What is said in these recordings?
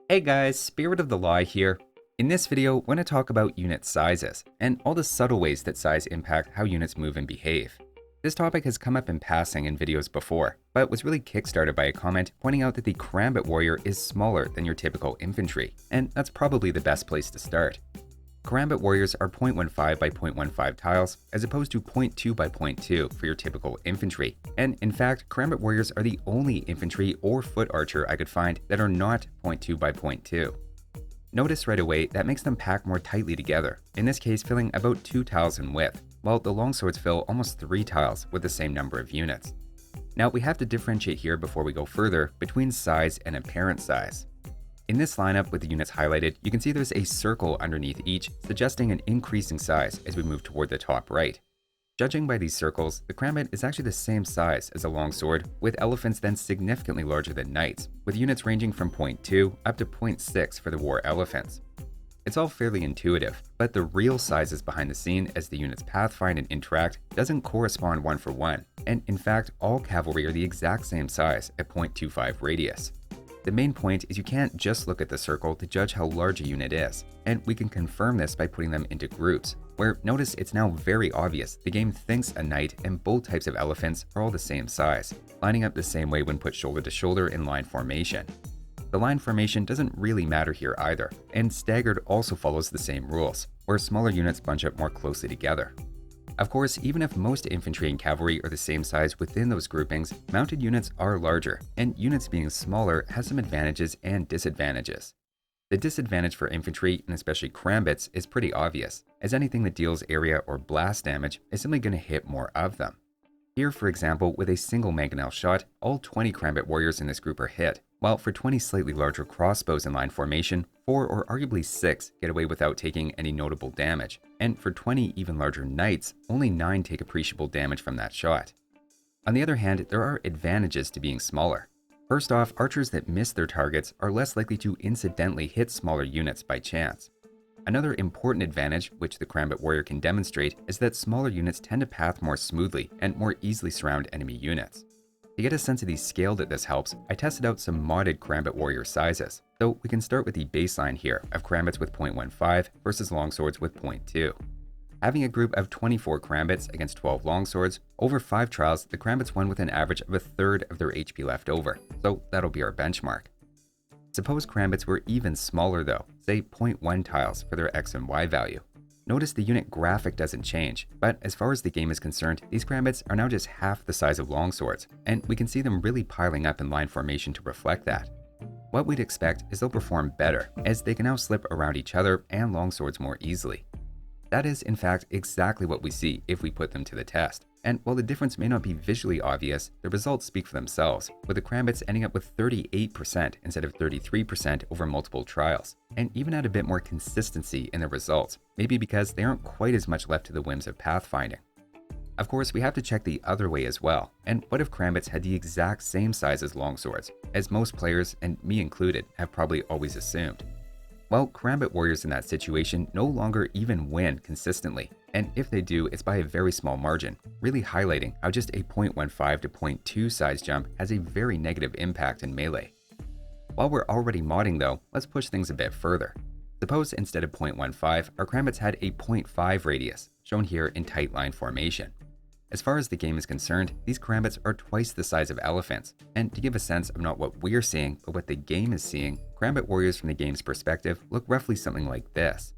Hey guys, Spirit of the Law here. In this video, we're going to talk about unit sizes and all the subtle ways that size impact how units move and behave. This topic has come up in passing in videos before, but was really kickstarted by a comment pointing out that the Karambit Warrior is smaller than your typical infantry, and that's probably the best place to start. Karambit Warriors are 0.15 by 0.15 tiles, as opposed to 0.2 by 0.2 for your typical infantry. And in fact, Karambit Warriors are the only infantry or foot archer I could find that are not 0.2 by 0.2. Notice right away that makes them pack more tightly together, in this case filling about 2 tiles in width, while the longswords fill almost 3 tiles with the same number of units. Now we have to differentiate here before we go further between size and apparent size. In this lineup with the units highlighted, you can see there's a circle underneath each, suggesting an increasing size as we move toward the top right. Judging by these circles, the Karambit is actually the same size as a longsword, with elephants then significantly larger than knights, with units ranging from 0.2 up to 0.6 for the war elephants. It's all fairly intuitive, but the real sizes behind the scene as the units pathfind and interact doesn't correspond one for one, and in fact all cavalry are the exact same size at 0.25 radius. The main point is you can't just look at the circle to judge how large a unit is, and we can confirm this by putting them into groups, where notice it's now very obvious the game thinks a knight and both types of elephants are all the same size, lining up the same way when put shoulder to shoulder in line formation. The line formation doesn't really matter here either, and staggered also follows the same rules, where smaller units bunch up more closely together. Of course, even if most infantry and cavalry are the same size within those groupings, mounted units are larger, and units being smaller has some advantages and disadvantages. The disadvantage for infantry, and especially Karambits, is pretty obvious, as anything that deals area or blast damage is simply going to hit more of them. Here, for example, with a single mangonel shot, all 20 Karambit Warriors in this group are hit, while for 20 slightly larger crossbows in line formation, 4 or arguably 6 get away without taking any notable damage, and for 20 even larger knights, only 9 take appreciable damage from that shot. On the other hand, there are advantages to being smaller. First off, archers that miss their targets are less likely to incidentally hit smaller units by chance. Another important advantage, which the Karambit Warrior can demonstrate, is that smaller units tend to path more smoothly and more easily surround enemy units. To get a sense of the scale that this helps, I tested out some modded Karambit Warrior sizes, so we can start with the baseline here of Karambits with 0.15 versus longswords with 0.2. Having a group of 24 Karambits against 12 longswords, over 5 trials the Karambits won with an average of a third of their HP left over, so that'll be our benchmark. Suppose Karambits were even smaller though, say 0.1 tiles for their X and Y value. Notice the unit graphic doesn't change, but as far as the game is concerned, these Karambits are now just half the size of longswords, and we can see them really piling up in line formation to reflect that. What we'd expect is they'll perform better, as they can now slip around each other and longswords more easily. That is, in fact, exactly what we see if we put them to the test. And while the difference may not be visually obvious, the results speak for themselves, with the Karambits ending up with 38% instead of 33% over multiple trials, and even add a bit more consistency in the results, maybe because they aren't quite as much left to the whims of pathfinding. Of course, we have to check the other way as well, and what if Karambits had the exact same size as longswords, as most players, and me included, have probably always assumed? Well, Karambit Warriors in that situation no longer even win consistently, and if they do, it's by a very small margin, really highlighting how just a 0.15 to 0.2 size jump has a very negative impact in melee. While we're already modding though, let's push things a bit further. Suppose instead of 0.15, our Karambits had a 0.5 radius, shown here in tight line formation. As far as the game is concerned, these Karambits are twice the size of elephants, and to give a sense of not what we're seeing, but what the game is seeing, Karambit Warriors from the game's perspective look roughly something like this.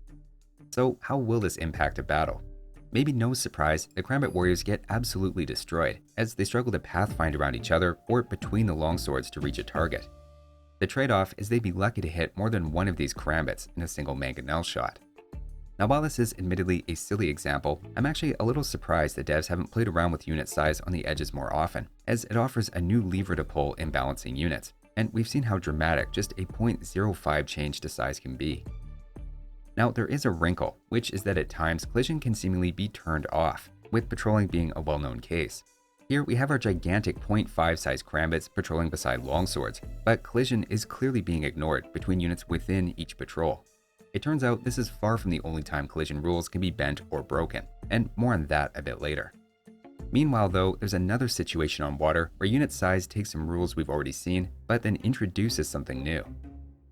So how will this impact a battle? Maybe no surprise, the Karambit Warriors get absolutely destroyed, as they struggle to pathfind around each other or between the longswords to reach a target. The trade-off is they'd be lucky to hit more than one of these Karambits in a single mangonel shot. Now while this is admittedly a silly example, I'm actually a little surprised that devs haven't played around with unit size on the edges more often, as it offers a new lever to pull in balancing units, and we've seen how dramatic just a 0.05 change to size can be. Now there is a wrinkle, which is that at times collision can seemingly be turned off, with patrolling being a well-known case. Here we have our gigantic 0.5 size Karambits patrolling beside longswords, but collision is clearly being ignored between units within each patrol. It turns out this is far from the only time collision rules can be bent or broken, and more on that a bit later. Meanwhile though, there's another situation on water where unit size takes some rules we've already seen, but then introduces something new.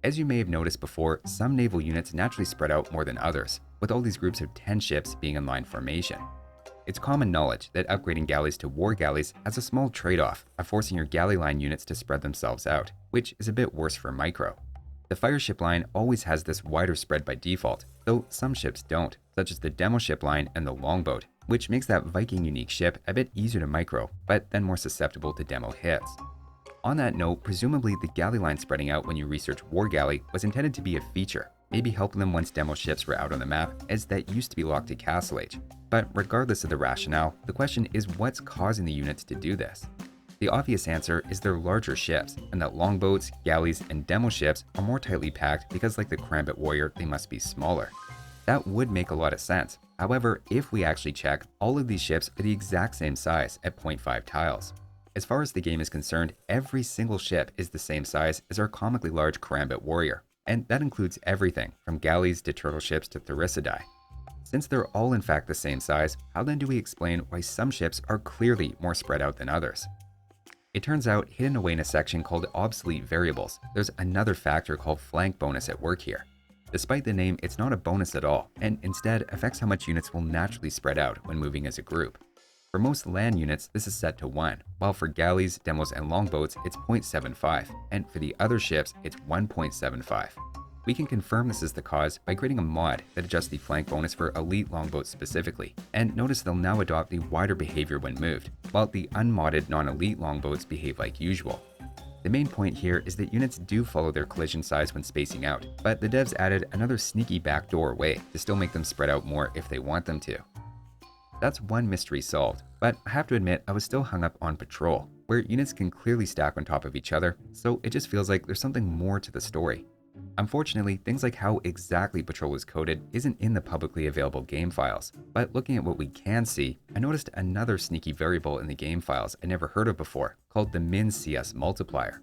As you may have noticed before, some naval units naturally spread out more than others, with all these groups of 10 ships being in line formation. It's common knowledge that upgrading galleys to war galleys has a small trade-off of forcing your galley line units to spread themselves out, which is a bit worse for micro. The fire ship line always has this wider spread by default, though some ships don't, such as the demo ship line and the longboat, which makes that Viking unique ship a bit easier to micro, but then more susceptible to demo hits. On that note, presumably the galley line spreading out when you research war galley was intended to be a feature, maybe helping them once demo ships were out on the map, as that used to be locked to Castle Age. But regardless of the rationale, the question is what's causing the units to do this? The obvious answer is they're larger ships, and that longboats, galleys, and demo ships are more tightly packed because like the Karambit Warrior, they must be smaller. That would make a lot of sense. However, if we actually check, all of these ships are the exact same size at 0.5 tiles. As far as the game is concerned, every single ship is the same size as our comically large Karambit Warrior, and that includes everything from galleys to turtle ships to Therisidae. Since they're all in fact the same size, how then do we explain why some ships are clearly more spread out than others? It turns out, hidden away in a section called Obsolete Variables, there's another factor called Flank Bonus at work here. Despite the name, it's not a bonus at all, and instead affects how much units will naturally spread out when moving as a group. For most land units, this is set to 1, while for galleys, demos, and longboats, it's 0.75, and for the other ships, it's 1.75. We can confirm this is the cause by creating a mod that adjusts the flank bonus for elite longboats specifically, and notice they'll now adopt the wider behavior when moved, while the unmodded non-elite longboats behave like usual. The main point here is that units do follow their collision size when spacing out, but the devs added another sneaky backdoor way to still make them spread out more if they want them to. That's one mystery solved, but I have to admit I was still hung up on patrol, where units can clearly stack on top of each other, so it just feels like there's something more to the story. Unfortunately, things like how exactly patrol is coded isn't in the publicly available game files, but looking at what we can see, I noticed another sneaky variable in the game files I never heard of before, called the min CS multiplier.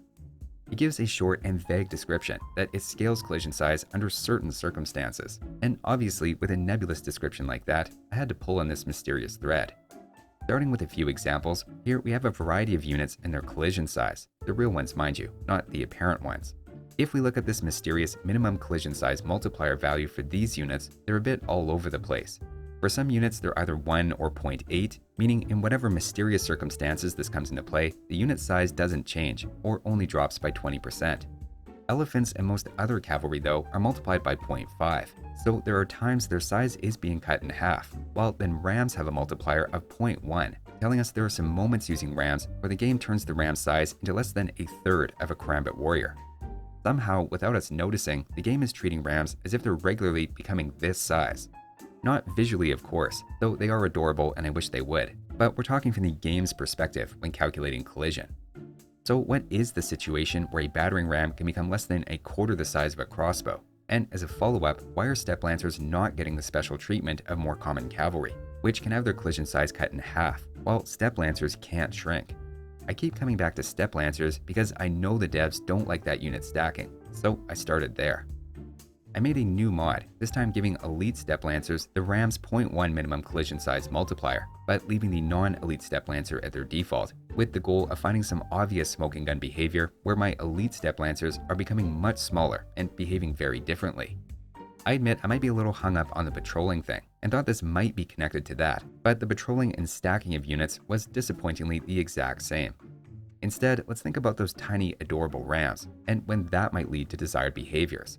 It gives a short and vague description that it scales collision size under certain circumstances, and obviously with a nebulous description like that, I had to pull on this mysterious thread. Starting with a few examples, here we have a variety of units and their collision size, the real ones mind you, not the apparent ones. If we look at this mysterious minimum collision size multiplier value for these units, they're a bit all over the place. For some units, they're either 1 or 0.8, meaning in whatever mysterious circumstances this comes into play, the unit size doesn't change, or only drops by 20%. Elephants and most other cavalry, though, are multiplied by 0.5, so there are times their size is being cut in half, while then rams have a multiplier of 0.1, telling us there are some moments using rams where the game turns the ram size into less than a third of a Karambit Warrior. Somehow, without us noticing, the game is treating rams as if they're regularly becoming this size. Not visually, of course, though they are adorable and I wish they would, but we're talking from the game's perspective when calculating collision. So what is the situation where a battering ram can become less than a quarter the size of a crossbow? And as a follow-up, why are step lancers not getting the special treatment of more common cavalry, which can have their collision size cut in half, while step lancers can't shrink? I keep coming back to step lancers because I know the devs don't like that unit stacking, so I started there. I made a new mod, this time giving elite step lancers the ram's 0.1 minimum collision size multiplier, but leaving the non-elite step lancer at their default, with the goal of finding some obvious smoking gun behavior where my elite step lancers are becoming much smaller and behaving very differently. I admit I might be a little hung up on the patrolling thing, and thought this might be connected to that, but the patrolling and stacking of units was disappointingly the exact same. Instead, let's think about those tiny adorable rams, and when that might lead to desired behaviors.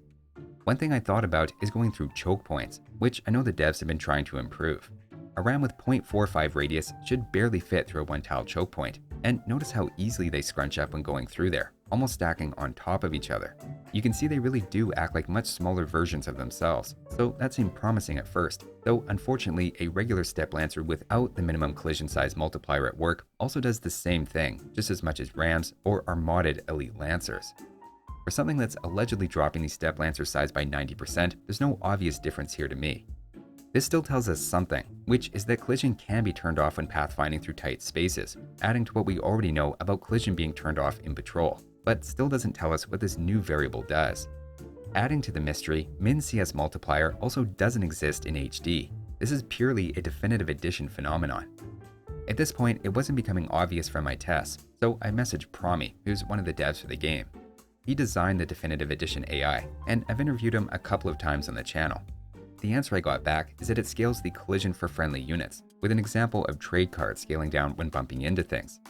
One thing I thought about is going through choke points, which I know the devs have been trying to improve. A ram with 0.45 radius should barely fit through a one-tile choke point, and notice how easily they scrunch up when going through there, almost stacking on top of each other. You can see they really do act like much smaller versions of themselves, so that seemed promising at first, though unfortunately a regular step lancer without the minimum collision size multiplier at work also does the same thing, just as much as rams or our modded elite lancers. For something that's allegedly dropping the step lancer size by 90%, there's no obvious difference here to me. This still tells us something, which is that collision can be turned off when pathfinding through tight spaces, adding to what we already know about collision being turned off in patrol, but still doesn't tell us what this new variable does. Adding to the mystery, min CS multiplier also doesn't exist in HD. This is purely a definitive edition phenomenon. At this point, it wasn't becoming obvious from my tests, so I messaged Promi, who's one of the devs for the game. He designed the Definitive Edition AI, and I've interviewed him a couple of times on the channel. The answer I got back is that it scales the collision for friendly units, with an example of trade cards scaling down when bumping into things.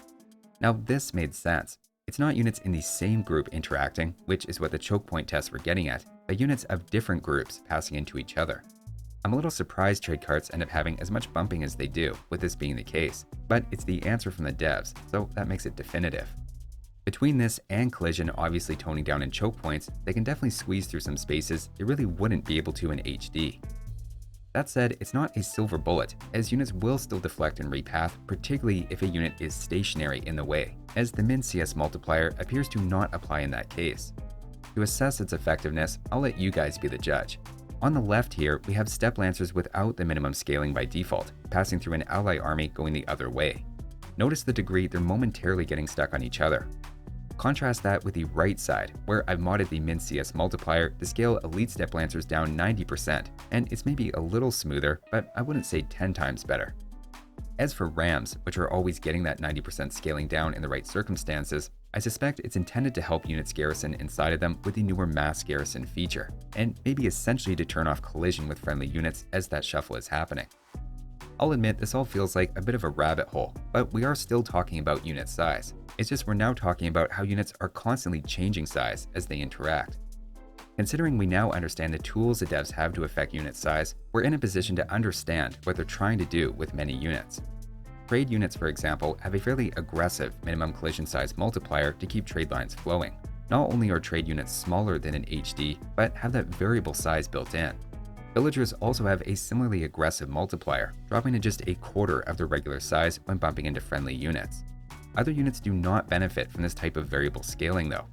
Now this made sense. It's not units in the same group interacting, which is what the choke point tests were getting at, but units of different groups passing into each other. I'm a little surprised trade cards end up having as much bumping as they do, with this being the case, but it's the answer from the devs, so that makes it definitive. Between this and collision obviously toning down in choke points, they can definitely squeeze through some spaces they really wouldn't be able to in HD. That said, it's not a silver bullet, as units will still deflect and repath, particularly if a unit is stationary in the way, as the min CS multiplier appears to not apply in that case. To assess its effectiveness, I'll let you guys be the judge. On the left here, we have step lancers without the minimum scaling by default, passing through an ally army going the other way. Notice the degree they're momentarily getting stuck on each other. Contrast that with the right side, where I've modded the min CS multiplier to scale elite step lancers down 90%, and it's maybe a little smoother, but I wouldn't say 10 times better. As for rams, which are always getting that 90% scaling down in the right circumstances, I suspect it's intended to help units garrison inside of them with the newer mass garrison feature, and maybe essentially to turn off collision with friendly units as that shuffle is happening. I'll admit this all feels like a bit of a rabbit hole, but we are still talking about unit size. It's just we're now talking about how units are constantly changing size as they interact. Considering we now understand the tools the devs have to affect unit size, we're in a position to understand what they're trying to do with many units. Trade units, for example, have a fairly aggressive minimum collision size multiplier to keep trade lines flowing. Not only are trade units smaller than in HD, but have that variable size built in. Villagers also have a similarly aggressive multiplier, dropping to just a quarter of their regular size when bumping into friendly units. Other units do not benefit from this type of variable scaling though.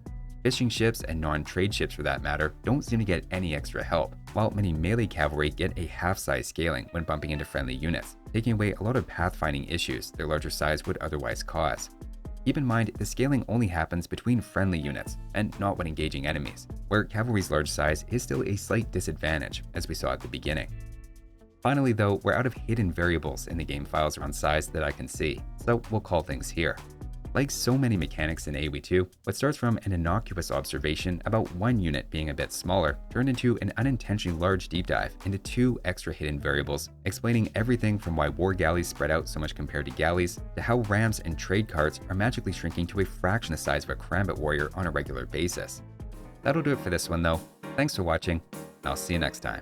Fishing ships and non-trade ships for that matter don't seem to get any extra help, while many melee cavalry get a half-size scaling when bumping into friendly units, taking away a lot of pathfinding issues their larger size would otherwise cause. Keep in mind, the scaling only happens between friendly units, and not when engaging enemies, where cavalry's large size is still a slight disadvantage, as we saw at the beginning. Finally though, we're out of hidden variables in the game files around size that I can see, so we'll call things here. Like so many mechanics in AoE2, what starts from an innocuous observation about one unit being a bit smaller turned into an unintentionally large deep dive into two extra hidden variables, explaining everything from why war galleys spread out so much compared to galleys, to how rams and trade carts are magically shrinking to a fraction the size of a Karambit Warrior on a regular basis. That'll do it for this one though. Thanks for watching, and I'll see you next time.